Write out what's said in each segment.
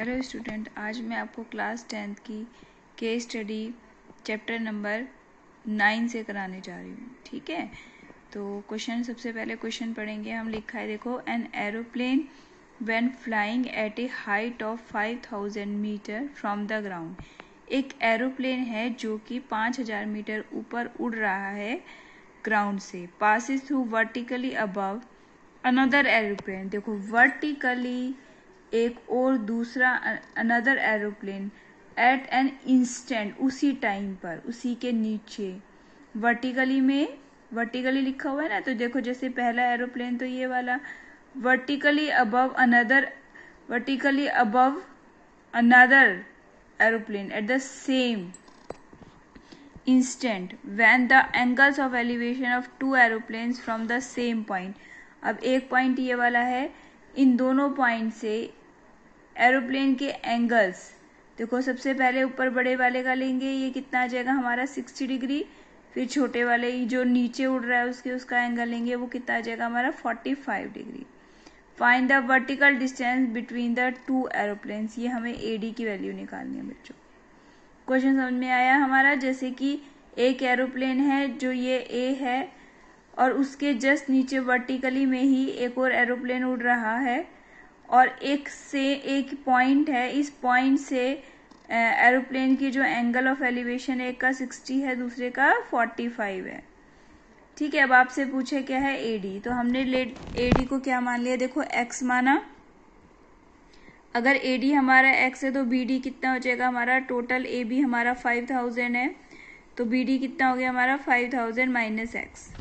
Hello student, आज मैं आपको क्लास 10th की केस स्टडी चैप्टर नंबर 9 से कराने जा रही हूँ। ठीक है, तो सबसे पहले क्वेश्चन पढ़ेंगे। हम लिखा है, देखो, an aeroplane when flying at a height of 5000 metre from the ground. एक एरोप्लेन है जो कि 5000 मीटर ऊपर उड़ रहा है ग्राउंड से। Passes through vertically above another aeroplane. देखो, वर्टिकली एक और दूसरा another aeroplane at an instant, उसी टाइम पर, उसी के नीचे। वर्टिकली लिखा हुआ है ना, तो देखो जैसे पहला एरोप्लेन तो ये वाला vertically above another aeroplane at the same instant when the angles of elevation of two aeroplanes from the same point। अब एक पॉइंट ये वाला है, इन दोनों पॉइंट से एरोप्लेन के एंगल्स, देखो सबसे पहले ऊपर बड़े वाले का लेंगे, ये कितना आ जाएगा हमारा 60 डिग्री। फिर छोटे वाले जो नीचे उड़ रहा है उसका एंगल लेंगे, वो कितना आ जाएगा हमारा 45 degree. Find the vertical distance between the two aeroplanes. ये हमें एडी की वैल्यू निकालनी है बच्चों। क्वेश्चन समझ में आया हमारा? जैसे कि एक एरोप्लेन है जो ये ए है और उसके जस्ट नीचे वर्टिकली में ही एक और एरोप्लेन उड़ रहा है, और एक पॉइंट है, इस पॉइंट से एरोप्लेन की जो एंगल ऑफ एलिवेशन, एक का 60 है, दूसरे का 45 है। ठीक है, अब आपसे पूछे क्या है एडी, तो हमने एडी को क्या मान लिया? देखो एक्स माना। अगर एडी हमारा एक्स है तो बीडी कितना हो जाएगा हमारा? टोटल ए बी हमारा 5000 है, तो बीडी कितना हो गया हमारा? 5000 माइनस एक्स।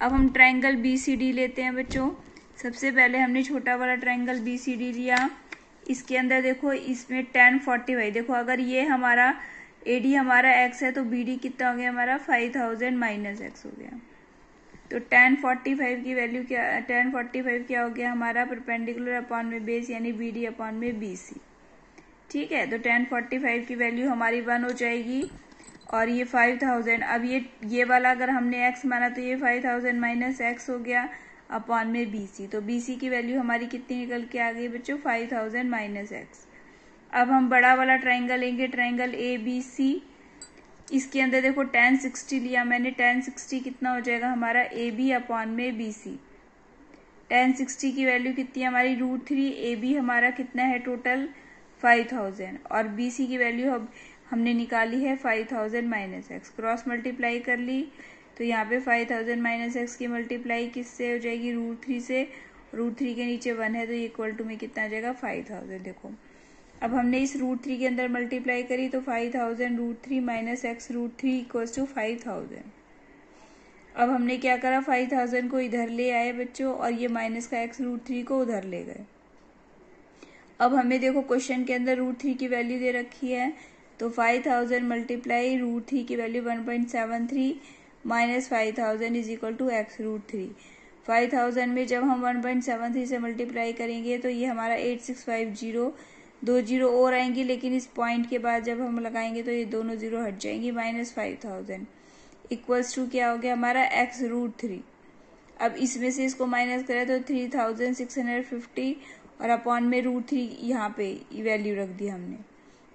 अब हम ट्रायंगल बीसीडी लेते हैं बच्चों। सबसे पहले हमने छोटा वाला ट्रायंगल बीसीडी लिया। इसके अंदर देखो, इसमें tan 45, देखो अगर ये हमारा एडी हमारा एक्स है तो बीडी कितना हो गया हमारा? 5000 माइनस एक्स हो गया। तो tan 45 की वैल्यू क्या? tan 45 क्या हो गया हमारा? परपेंडिकुलर अपॉन में बेस, यानी बीडी अपॉन में बीसी। ठीक है, तो tan 45 की वैल्यू हमारी 1 हो जाएगी, और ये 5000। अब ये वाला अगर हमने x माना तो ये 5000 माइनस एक्स हो गया अपॉन में बीसी। तो बीसी की वैल्यू हमारी कितनी निकल के आ गई बच्चों? 5000 माइनस एक्स। अब हम बड़ा वाला ट्रायंगल लेंगे, ट्रायंगल ए बी सी। इसके अंदर देखो tan 60 लिया मैंने, tan 60 कितना हो जाएगा हमारा? ए बी अपॉन में बी सी। tan 60 की वैल्यू कितनी है हमारी? √3। ए बी हमारा कितना है टोटल? 5000, और बी सी की वैल्यू हमने निकाली है 5000 माइनस एक्स। क्रॉस मल्टीप्लाई कर ली, तो यहाँ पे 5000 माइनस एक्स की मल्टीप्लाई किससे हो जाएगी? √3 से। √3 के नीचे 1 है, तो इक्वल टू में कितना आ जाएगा? 5000। देखो, अब हमने इस √3 के अंदर मल्टीप्लाई करी, तो 5000 √3 माइनस एक्स √3 इक्वल्स टू 5000। अब हमने क्या करा? 5000 को इधर ले आए बच्चों, और ये माइनस का एक्स √3 को उधर ले गए। अब हमें देखो क्वेश्चन के अंदर √3 की वैल्यू दे रखी है, तो 5000 मल्टीप्लाई √3 की value 1.73 minus 5000 is equal to X √3। 5000 में जब हम 1.73 से मल्टीप्लाई करेंगे तो ये हमारा 8650, 2 जीरो और आएंगी, लेकिन इस पॉइंट के बाद जब हम लगाएंगे तो ये दोनों जीरो हट जाएंगी। माइनस 5000 इक्वल्स टू क्या हो गया हमारा? एक्स √3। अब इसमें से इसको माइनस करें तो 3650, और अपॉन में √3 यहाँ पे वैल्यू रख दी हमने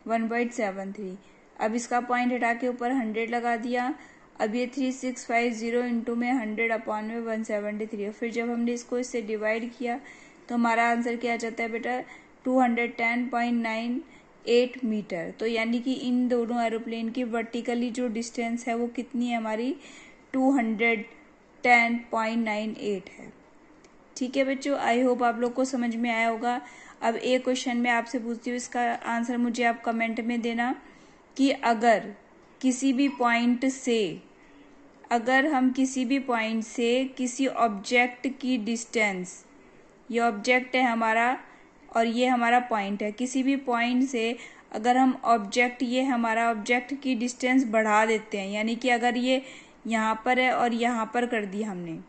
1.73। अब इसका पॉइंट हटा के ऊपर 100 लगा दिया। अब ये 3650 इंटू में 100 अपॉन में 173, और फिर जब हमने इसको इससे डिवाइड किया तो हमारा आंसर क्या आ जाता है बेटा? 210.98 मीटर। तो यानी कि इन दोनों एरोप्लेन की वर्टिकली जो डिस्टेंस है वो कितनी है हमारी? 210.98 है। ठीक है बच्चों, आई होप आप लोग को समझ में आया होगा। अब एक क्वेश्चन मैं आपसे पूछती हूँ, इसका आंसर मुझे आप कमेंट में देना कि अगर हम किसी भी पॉइंट से किसी ऑब्जेक्ट की डिस्टेंस, ये ऑब्जेक्ट है हमारा और ये हमारा पॉइंट है, किसी भी पॉइंट से अगर हम ये हमारा ऑब्जेक्ट की डिस्टेंस बढ़ा देते हैं, यानी कि अगर ये यहाँ पर है और यहाँ पर कर दी हमने,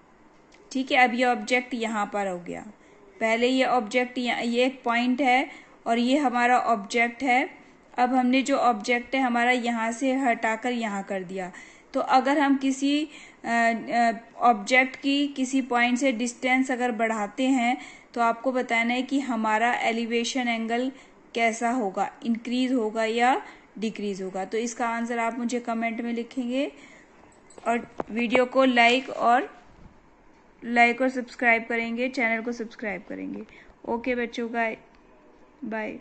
ठीक है, अब ये ऑब्जेक्ट यहाँ पर हो गया। पहले ये ऑब्जेक्ट, ये एक पॉइंट है और ये हमारा ऑब्जेक्ट है। अब हमने जो ऑब्जेक्ट है हमारा यहाँ से हटाकर यहाँ कर दिया, तो अगर हम किसी ऑब्जेक्ट की किसी पॉइंट से डिस्टेंस अगर बढ़ाते हैं तो आपको बताना है कि हमारा एलिवेशन एंगल कैसा होगा, इंक्रीज होगा या डिक्रीज होगा। तो इसका आंसर आप मुझे कमेंट में लिखेंगे और वीडियो को लाइक और सब्सक्राइब करेंगे, चैनल को सब्सक्राइब करेंगे। ओके बच्चों, बाय बाय।